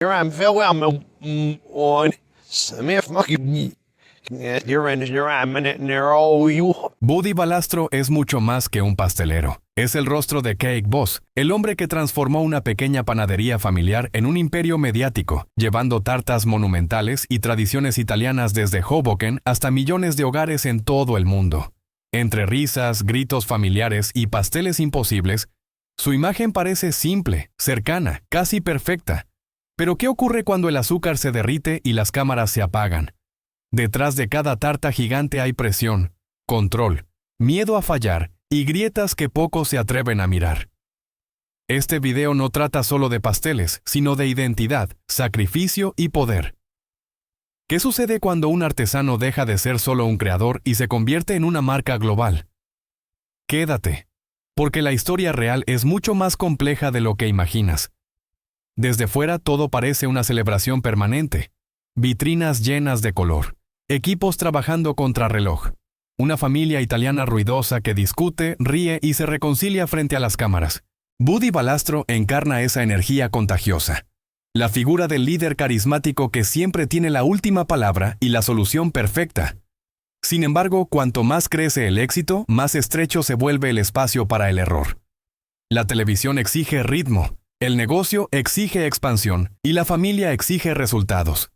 I'm Willem on Smith Monkey. Buddy Valastro es mucho más que un pastelero. Es el rostro de Cake Boss, el hombre que transformó una pequeña panadería familiar en un imperio mediático, llevando tartas monumentales y tradiciones italianas desde Hoboken hasta millones de hogares en todo el mundo. Entre risas, gritos familiares y pasteles imposibles, su imagen parece simple, cercana, casi perfecta. Pero ¿qué ocurre cuando el azúcar se derrite y las cámaras se apagan? Detrás de cada tarta gigante hay presión, control, miedo a fallar y grietas que pocos se atreven a mirar. Este video no trata solo de pasteles, sino de identidad, sacrificio y poder. ¿Qué sucede cuando un artesano deja de ser solo un creador y se convierte en una marca global? Quédate, porque la historia real es mucho más compleja de lo que imaginas. Desde fuera todo parece una celebración permanente. Vitrinas llenas de color. Equipos trabajando contrarreloj. Una familia italiana ruidosa que discute, ríe y se reconcilia frente a las cámaras. Buddy Valastro encarna esa energía contagiosa. La figura del líder carismático que siempre tiene la última palabra y la solución perfecta. Sin embargo, cuanto más crece el éxito, más estrecho se vuelve el espacio para el error. La televisión exige ritmo, el negocio exige expansión y la familia exige resultados.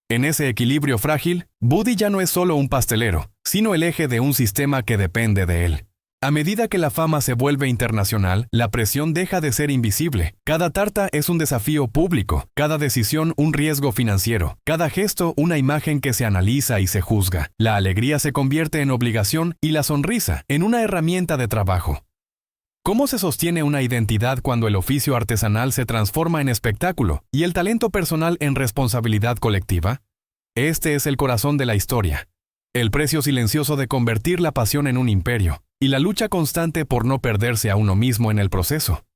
En ese equilibrio frágil, Buddy ya no es solo un pastelero, sino el eje de un sistema que depende de él. A medida que la fama se vuelve internacional, la presión deja de ser invisible. Cada tarta es un desafío público, cada decisión un riesgo financiero, cada gesto una imagen que se analiza y se juzga. La alegría se convierte en obligación y la sonrisa en una herramienta de trabajo. ¿Cómo se sostiene una identidad cuando el oficio artesanal se transforma en espectáculo y el talento personal en responsabilidad colectiva? Este es el corazón de la historia. El precio silencioso de convertir la pasión en un imperio y la lucha constante por no perderse a uno mismo en el proceso.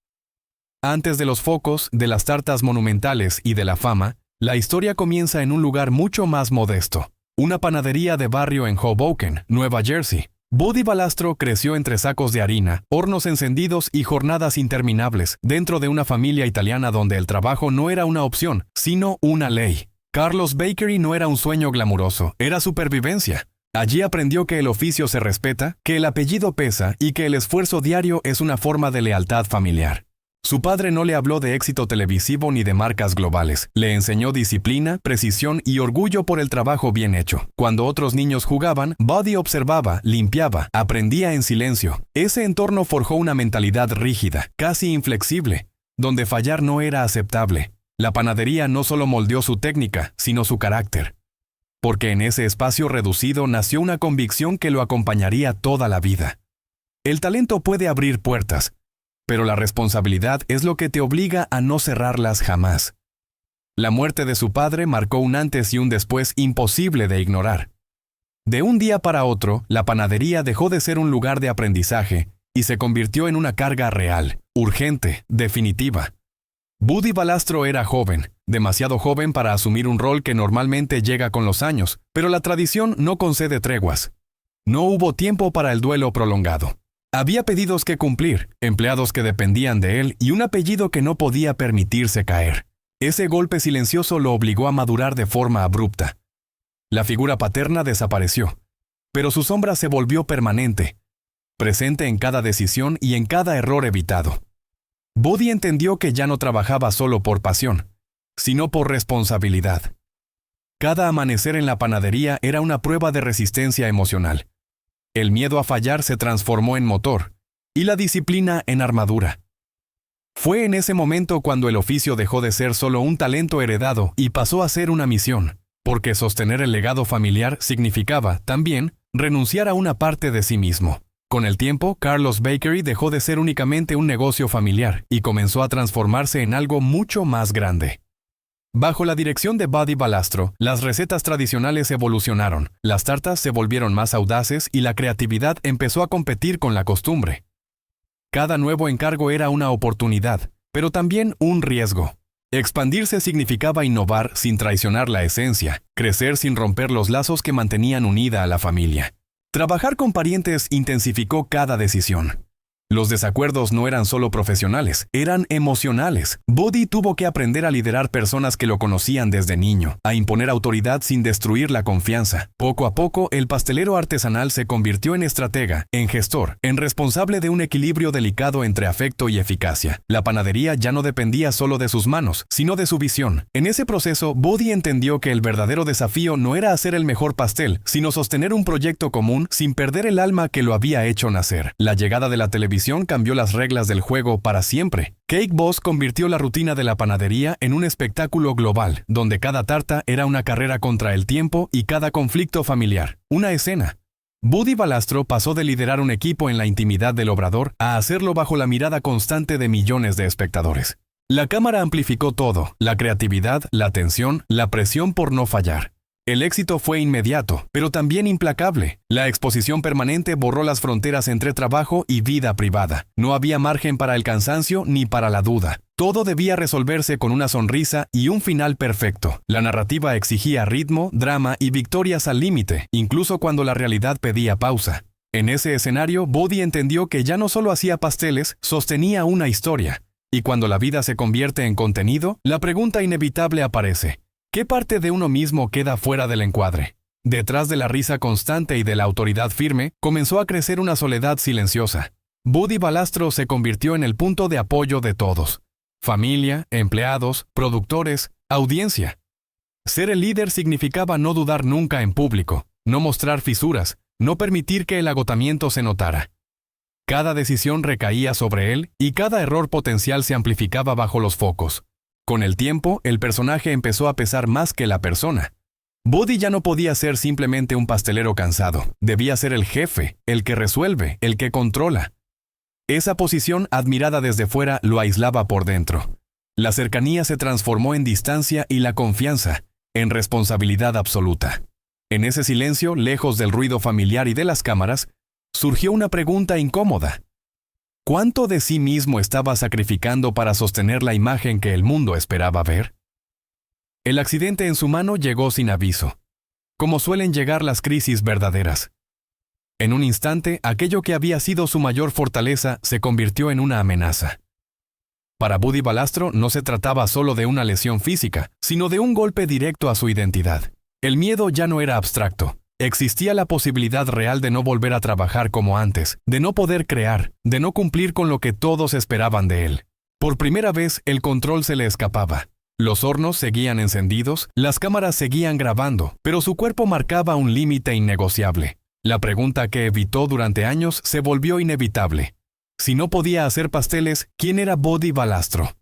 Antes de los focos, de las tartas monumentales y de la fama, la historia comienza en un lugar mucho más modesto. Una panadería de barrio en Hoboken, Nueva Jersey. Buddy Valastro creció entre sacos de harina, hornos encendidos y jornadas interminables, dentro de una familia italiana donde el trabajo no era una opción, sino una ley. Carlos Bakery no era un sueño glamuroso, era supervivencia. Allí aprendió que el oficio se respeta, que el apellido pesa y que el esfuerzo diario es una forma de lealtad familiar. Su padre no le habló de éxito televisivo ni de marcas globales. Le enseñó disciplina, precisión y orgullo por el trabajo bien hecho. Cuando otros niños jugaban, Buddy observaba, limpiaba, aprendía en silencio. Ese entorno forjó una mentalidad rígida, casi inflexible, donde fallar no era aceptable. La panadería no solo moldeó su técnica, sino su carácter. Porque en ese espacio reducido nació una convicción que lo acompañaría toda la vida. El talento puede abrir puertas, pero la responsabilidad es lo que te obliga a no cerrarlas jamás. La muerte de su padre marcó un antes y un después imposible de ignorar. De un día para otro, la panadería dejó de ser un lugar de aprendizaje y se convirtió en una carga real, urgente, definitiva. Buddy Valastro era joven, demasiado joven para asumir un rol que normalmente llega con los años, pero la tradición no concede treguas. No hubo tiempo para el duelo prolongado. Había pedidos que cumplir, empleados que dependían de él y un apellido que no podía permitirse caer. Ese golpe silencioso lo obligó a madurar de forma abrupta. La figura paterna desapareció, pero su sombra se volvió permanente, presente en cada decisión y en cada error evitado. Buddy entendió que ya no trabajaba solo por pasión, sino por responsabilidad. Cada amanecer en la panadería era una prueba de resistencia emocional. El miedo a fallar se transformó en motor, y la disciplina en armadura. Fue en ese momento cuando el oficio dejó de ser solo un talento heredado y pasó a ser una misión, porque sostener el legado familiar significaba, también, renunciar a una parte de sí mismo. Con el tiempo, Carlos Bakery dejó de ser únicamente un negocio familiar y comenzó a transformarse en algo mucho más grande. Bajo la dirección de Buddy Valastro, las recetas tradicionales evolucionaron, las tartas se volvieron más audaces y la creatividad empezó a competir con la costumbre. Cada nuevo encargo era una oportunidad, pero también un riesgo. Expandirse significaba innovar sin traicionar la esencia, crecer sin romper los lazos que mantenían unida a la familia. Trabajar con parientes intensificó cada decisión. Los desacuerdos no eran solo profesionales, eran emocionales. Buddy tuvo que aprender a liderar personas que lo conocían desde niño, a imponer autoridad sin destruir la confianza. Poco a poco, el pastelero artesanal se convirtió en estratega, en gestor, en responsable de un equilibrio delicado entre afecto y eficacia. La panadería ya no dependía solo de sus manos, sino de su visión. En ese proceso, Buddy entendió que el verdadero desafío no era hacer el mejor pastel, sino sostener un proyecto común sin perder el alma que lo había hecho nacer. La llegada de la televisión cambió las reglas del juego para siempre. Cake Boss convirtió la rutina de la panadería en un espectáculo global, donde cada tarta era una carrera contra el tiempo y cada conflicto familiar, una escena. Buddy Valastro pasó de liderar un equipo en la intimidad del obrador a hacerlo bajo la mirada constante de millones de espectadores. La cámara amplificó todo, la creatividad, la tensión, la presión por no fallar. El éxito fue inmediato, pero también implacable. La exposición permanente borró las fronteras entre trabajo y vida privada. No había margen para el cansancio ni para la duda. Todo debía resolverse con una sonrisa y un final perfecto. La narrativa exigía ritmo, drama y victorias al límite, incluso cuando la realidad pedía pausa. En ese escenario, Buddy entendió que ya no solo hacía pasteles, sostenía una historia. Y cuando la vida se convierte en contenido, la pregunta inevitable aparece. ¿Qué parte de uno mismo queda fuera del encuadre? Detrás de la risa constante y de la autoridad firme, comenzó a crecer una soledad silenciosa. Buddy Valastro se convirtió en el punto de apoyo de todos. Familia, empleados, productores, audiencia. Ser el líder significaba no dudar nunca en público, no mostrar fisuras, no permitir que el agotamiento se notara. Cada decisión recaía sobre él y cada error potencial se amplificaba bajo los focos. Con el tiempo, el personaje empezó a pesar más que la persona. Buddy ya no podía ser simplemente un pastelero cansado. Debía ser el jefe, el que resuelve, el que controla. Esa posición, admirada desde fuera, lo aislaba por dentro. La cercanía se transformó en distancia y la confianza, en responsabilidad absoluta. En ese silencio, lejos del ruido familiar y de las cámaras, surgió una pregunta incómoda. ¿Cuánto de sí mismo estaba sacrificando para sostener la imagen que el mundo esperaba ver? El accidente en su mano llegó sin aviso, como suelen llegar las crisis verdaderas. En un instante, aquello que había sido su mayor fortaleza se convirtió en una amenaza. Para Buddy Valastro no se trataba solo de una lesión física, sino de un golpe directo a su identidad. El miedo ya no era abstracto. Existía la posibilidad real de no volver a trabajar como antes, de no poder crear, de no cumplir con lo que todos esperaban de él. Por primera vez, el control se le escapaba. Los hornos seguían encendidos, las cámaras seguían grabando, pero su cuerpo marcaba un límite innegociable. La pregunta que evitó durante años se volvió inevitable. Si no podía hacer pasteles, ¿quién era Buddy Valastro?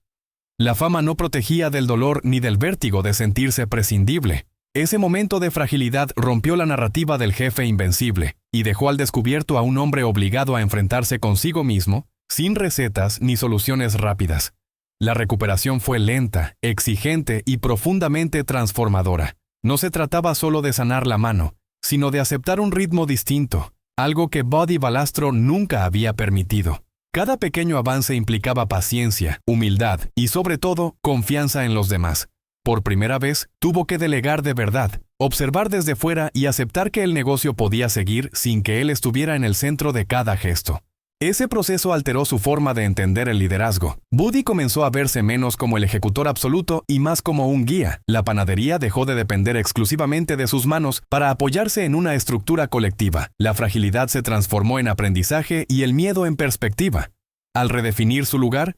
La fama no protegía del dolor ni del vértigo de sentirse prescindible. Ese momento de fragilidad rompió la narrativa del jefe invencible y dejó al descubierto a un hombre obligado a enfrentarse consigo mismo, sin recetas ni soluciones rápidas. La recuperación fue lenta, exigente y profundamente transformadora. No se trataba solo de sanar la mano, sino de aceptar un ritmo distinto, algo que Buddy Valastro nunca había permitido. Cada pequeño avance implicaba paciencia, humildad y, sobre todo, confianza en los demás. Por primera vez, tuvo que delegar de verdad, observar desde fuera y aceptar que el negocio podía seguir sin que él estuviera en el centro de cada gesto. Ese proceso alteró su forma de entender el liderazgo. Buddy comenzó a verse menos como el ejecutor absoluto y más como un guía. La panadería dejó de depender exclusivamente de sus manos para apoyarse en una estructura colectiva. La fragilidad se transformó en aprendizaje y el miedo en perspectiva. Al redefinir su lugar,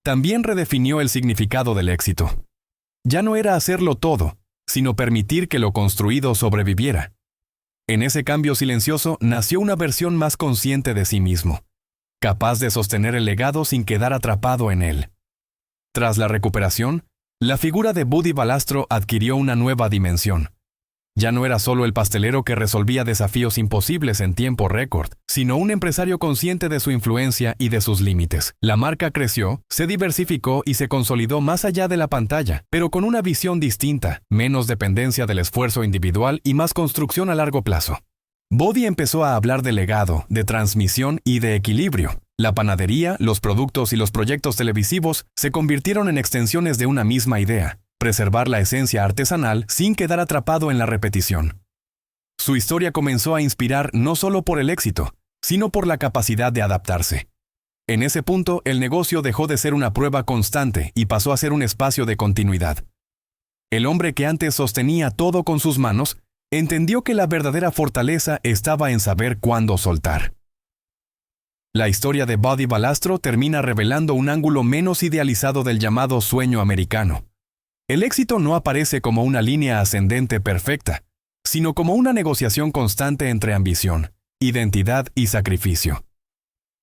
también redefinió el significado del éxito. Ya no era hacerlo todo, sino permitir que lo construido sobreviviera. En ese cambio silencioso nació una versión más consciente de sí mismo, capaz de sostener el legado sin quedar atrapado en él. Tras la recuperación, la figura de Buddy Valastro adquirió una nueva dimensión. Ya no era solo el pastelero que resolvía desafíos imposibles en tiempo récord, sino un empresario consciente de su influencia y de sus límites. La marca creció, se diversificó y se consolidó más allá de la pantalla, pero con una visión distinta, menos dependencia del esfuerzo individual y más construcción a largo plazo. Buddy empezó a hablar de legado, de transmisión y de equilibrio. La panadería, los productos y los proyectos televisivos se convirtieron en extensiones de una misma idea: preservar la esencia artesanal sin quedar atrapado en la repetición. Su historia comenzó a inspirar no solo por el éxito, sino por la capacidad de adaptarse. En ese punto, el negocio dejó de ser una prueba constante y pasó a ser un espacio de continuidad. El hombre que antes sostenía todo con sus manos, entendió que la verdadera fortaleza estaba en saber cuándo soltar. La historia de Buddy Valastro termina revelando un ángulo menos idealizado del llamado sueño americano. El éxito no aparece como una línea ascendente perfecta, sino como una negociación constante entre ambición, identidad y sacrificio.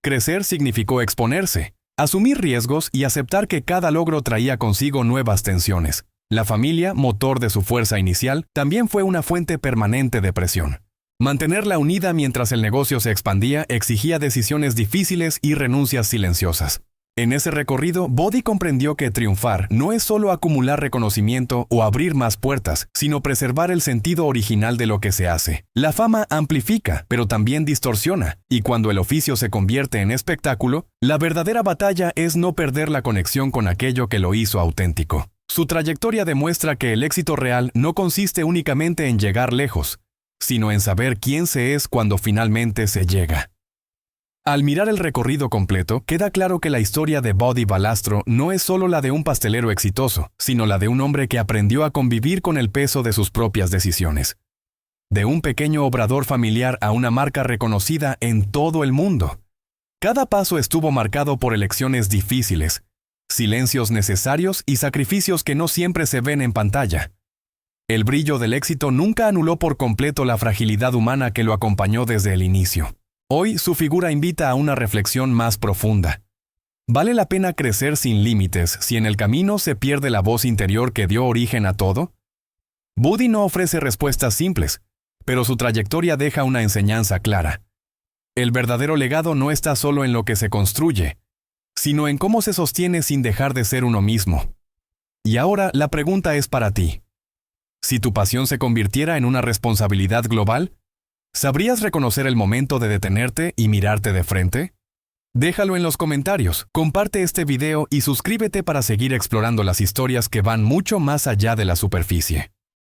Crecer significó exponerse, asumir riesgos y aceptar que cada logro traía consigo nuevas tensiones. La familia, motor de su fuerza inicial, también fue una fuente permanente de presión. Mantenerla unida mientras el negocio se expandía exigía decisiones difíciles y renuncias silenciosas. En ese recorrido, Buddy comprendió que triunfar no es solo acumular reconocimiento o abrir más puertas, sino preservar el sentido original de lo que se hace. La fama amplifica, pero también distorsiona, y cuando el oficio se convierte en espectáculo, la verdadera batalla es no perder la conexión con aquello que lo hizo auténtico. Su trayectoria demuestra que el éxito real no consiste únicamente en llegar lejos, sino en saber quién se es cuando finalmente se llega. Al mirar el recorrido completo, queda claro que la historia de Buddy Valastro no es solo la de un pastelero exitoso, sino la de un hombre que aprendió a convivir con el peso de sus propias decisiones. De un pequeño obrador familiar a una marca reconocida en todo el mundo. Cada paso estuvo marcado por elecciones difíciles, silencios necesarios y sacrificios que no siempre se ven en pantalla. El brillo del éxito nunca anuló por completo la fragilidad humana que lo acompañó desde el inicio. Hoy su figura invita a una reflexión más profunda. ¿Vale la pena crecer sin límites si en el camino se pierde la voz interior que dio origen a todo? Buddy no ofrece respuestas simples, pero su trayectoria deja una enseñanza clara. El verdadero legado no está solo en lo que se construye, sino en cómo se sostiene sin dejar de ser uno mismo. Y ahora la pregunta es para ti. Si tu pasión se convirtiera en una responsabilidad global, ¿sabrías reconocer el momento de detenerte y mirarte de frente? Déjalo en los comentarios, comparte este video y suscríbete para seguir explorando las historias que van mucho más allá de la superficie.